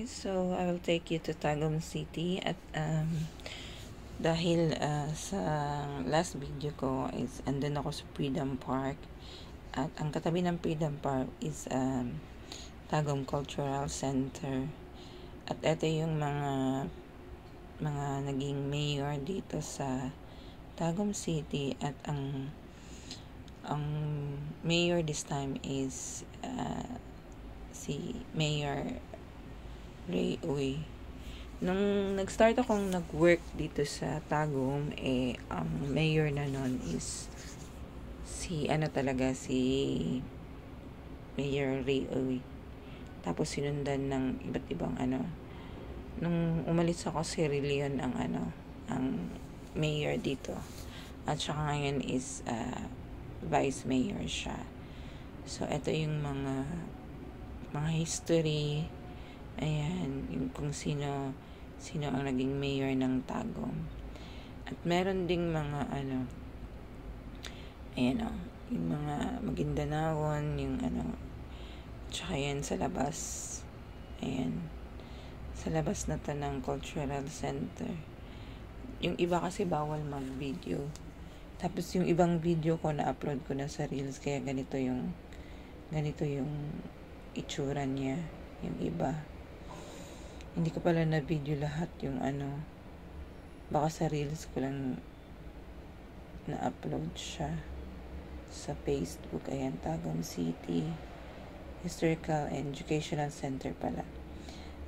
guys, so I will take you to Tagum City at dahil sa last video ko is andun ako sa Freedom Park at ang katabi ng Freedom Park is Tagum Cultural Center at ito yung mga naging mayor dito sa Tagum City at ang mayor this time is si Mayor Ray Uy. Nung nag-start akong nag-work dito sa Tagum, ang mayor na nun is si Mayor Ray Uy. Tapos sinundan ng iba't ibang nung umalis ako, si Rillion ang mayor dito. At saka ngayon is vice mayor siya. So ito yung mga history. Ayan, yung kung sino ang naging mayor ng Tagum. At meron ding mga yung mga Maguindanao, yung tsaka yan sa labas. Ayan, sa labas na to ng Cultural Center. Yung iba kasi bawal mag-video. Tapos yung ibang video ko na-upload ko na sa Reels, kaya ganito yung itsura niya. Yung iba hindi ko pala na video lahat yung baka sa Reels ko lang na-upload siya sa Facebook. Ayan, Tagum City Historical and Educational Center pala.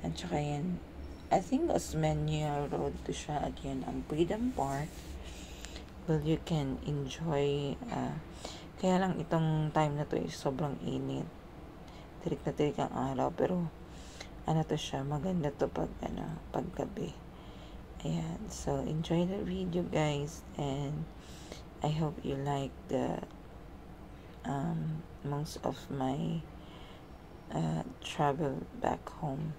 At saka yan, I think Osmeña Road to siya. At yan ang Freedom Park. Well, you can enjoy kaya lang itong time na to is sobrang init. Tirik na tirik ang araw, pero to siya, maganda to pag gabi. Ayan, so enjoy the video guys, and I hope you like the most of my travel back home.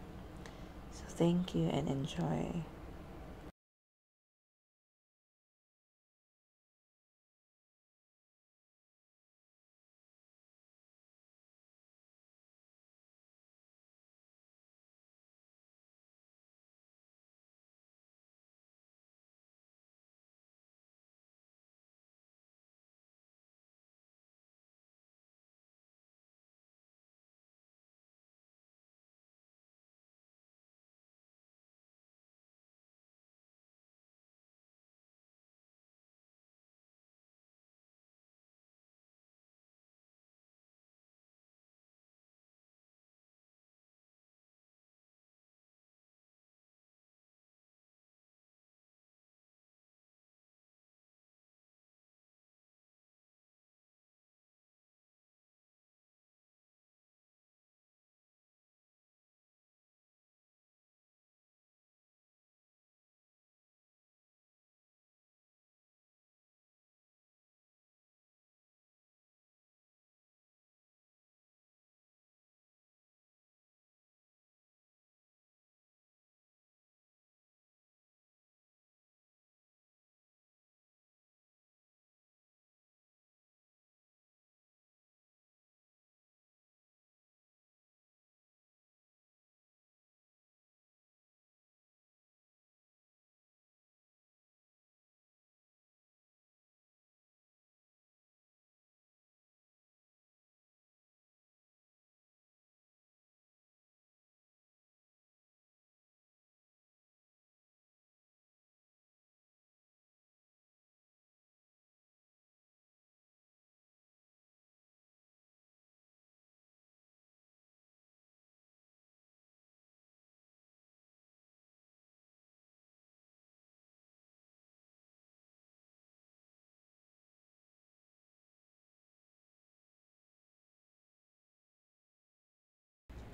So thank you and enjoy.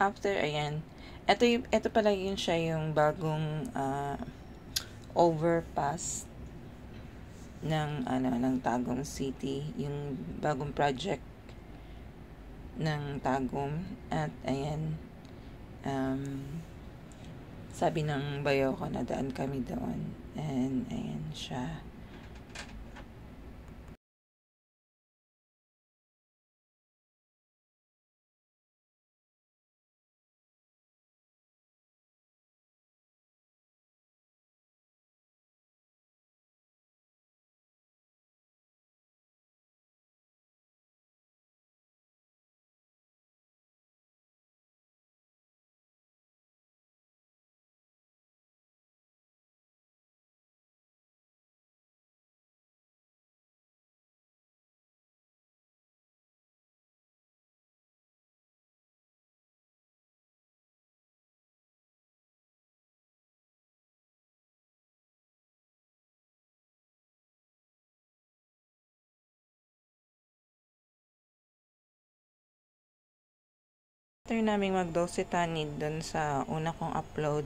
After, ayan, ito pala yun siya, yung bagong overpass ng Tagum City, yung bagong project ng Tagum. At ayan, sabi ng bayo ko na daan kami doon, and ayan siya. after naming mag-dose tanid doon sa una kong upload,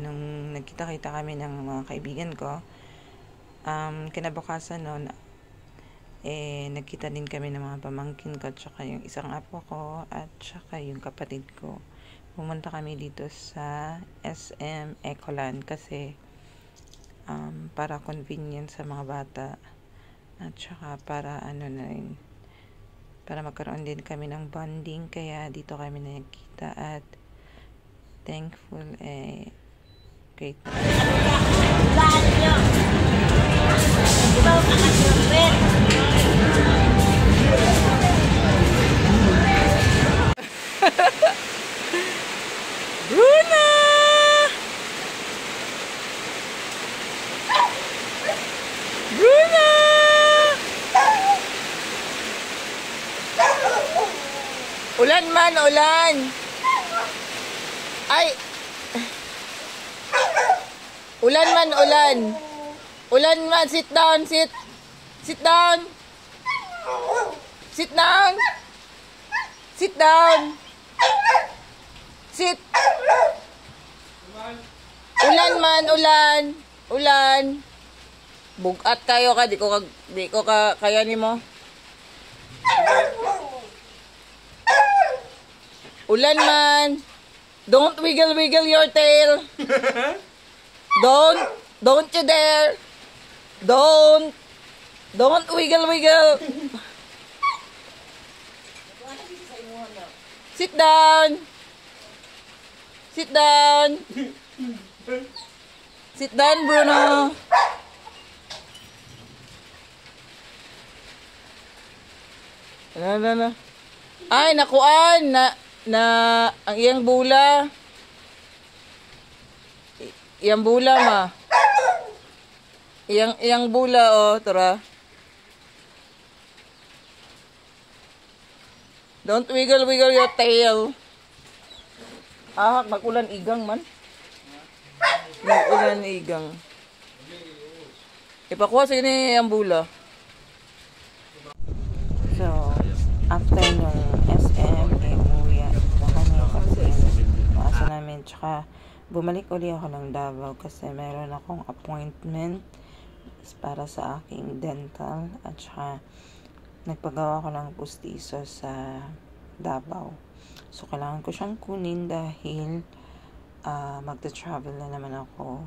nung nagkita-kita kami ng mga kaibigan ko, kinabukasan noon, nagkita din kami ng mga pamangkin ko, tsaka yung isang apo ko, at tsaka yung kapatid ko. Pumunta kami dito sa SM Ecoland kasi para convenient sa mga bata, at tsaka para para magkaroon din kami ng bonding, kaya dito kami nagkita at thankful, great. Bruna! Bruna! Ulan man, ulan! Ay! Ulan man, ulan! Ulan man, sit down, sit! Sit down! Sit down! Sit down! Sit! Ulan man, ulan! Ulan! Bugat kayo ka, di ko ka kaya ni mo. Ulan man! Don't wiggle your tail! Don't you dare! Don't wiggle! Sit down! Sit down! Sit down, Bruno! Ano? Ay, nakuan! Ang iyang bula. Iyang bula, ma. Iyang bula, oh, tara. Don't wiggle your tail. Mag-ulan igang man. Mag-ulan igang. Ipakuha sa ini ang bula. So, after nung SM, umuwi na kami kasi maasa namin. Tsaka, bumalik uli ako ng Davao kasi meron akong appointment para sa aking dental. At tsaka, nagpagawa ko ng pustiso sa Davao. So, kailangan ko siyang kunin dahil magta-travel na naman ako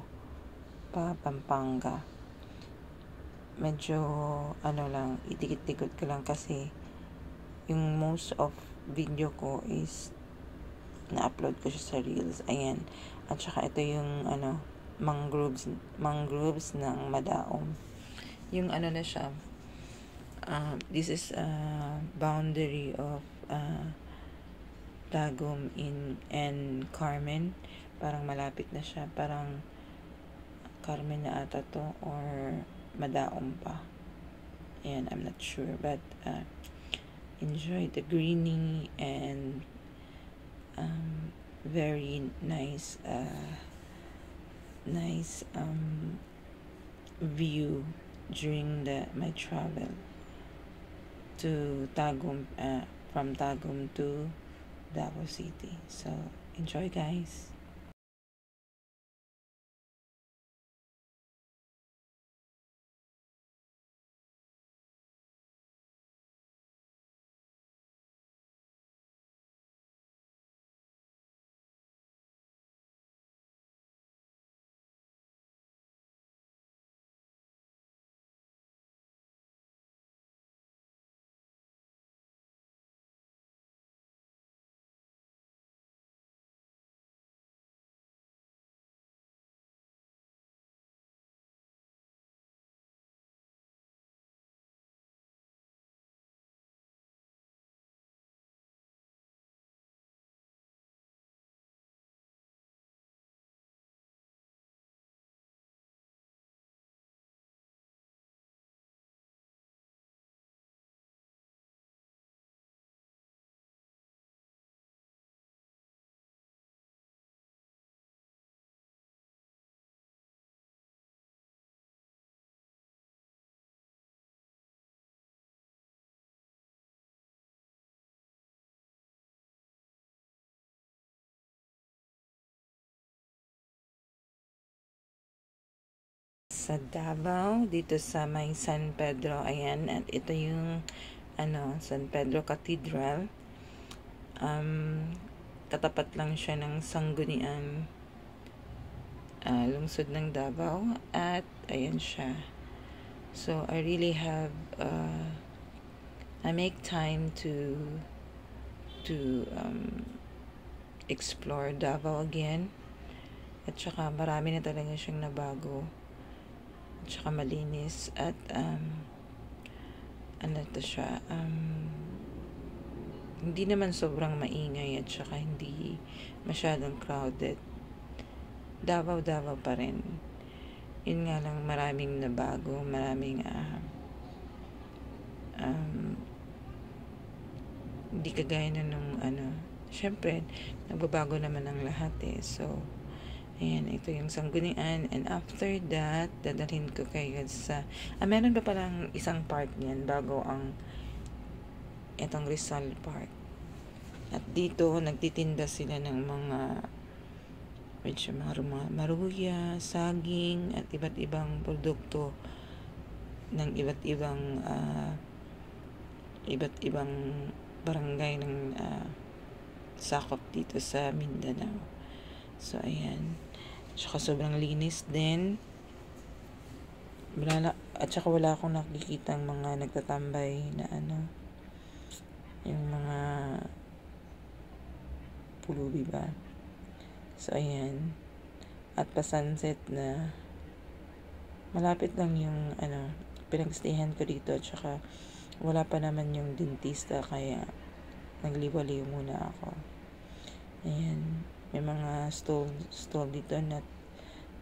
pa Pampanga. Medyo, idikit-dikit ko lang kasi yung most of video ko is na-upload ko siya sa Reels. Ayan. At saka ito yung, mangroves ng Madaom. Yung na siya, this is boundary of Tagum and Carmen. Parang malapit na siya. Parang Carmen na ata to or Madaom pa. Ayan, I'm not sure. But enjoy the greening and very nice view during my travel to Tagum, from Tagum to Davao City. So enjoy, guys. sa Davao, dito sa may San Pedro. Ayan, at ito yung San Pedro Cathedral. Katapat lang siya ng Sangguniang lungsod ng Davao, at ayan siya. So I really have I make time to explore Davao again. At saka marami na talaga siyang nabago. At saka malinis. At hindi naman sobrang maingay, at saka hindi masyadong crowded. Davao pa rin. Yun nga lang, maraming nabago. Maraming hindi kagaya na nung syempre, nagbabago naman ang lahat eh. So, ayan, ito yung Sangguniang. And after that, dadalhin ko kayo sa meron pa palang isang park niyan bago itong Rizal Park. At dito, nagtitinda sila ng mga maruya, saging, at iba't ibang produkto ng iba't ibang barangay ng sakop dito sa Mindanao. So, ayan. Tsaka sobrang linis din. At saka wala akong nakikitang mga nagtatambay na yung mga pulubi ba. So, ayan. At pa-sunset na. Malapit lang yung pinagstayhan ko dito. At saka wala pa naman yung dentista, kaya nagliwaliw muna ako. Ayan. May mga stall dito na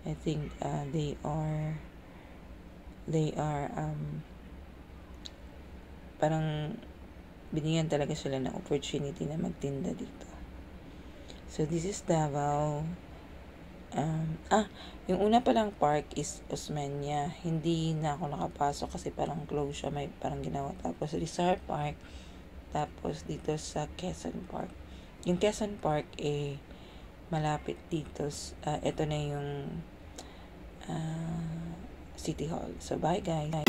I think they are parang binigyan talaga sila ng opportunity na magtinda dito. So this is Davao. Yung una palang park is Osmeña. Hindi na ako nakapasok kasi parang close siya, may parang ginawa. Tapos Rizal Park, tapos dito sa Quezon Park. Yung Quezon Park malapit dito. Ito na yung City Hall. So bye guys.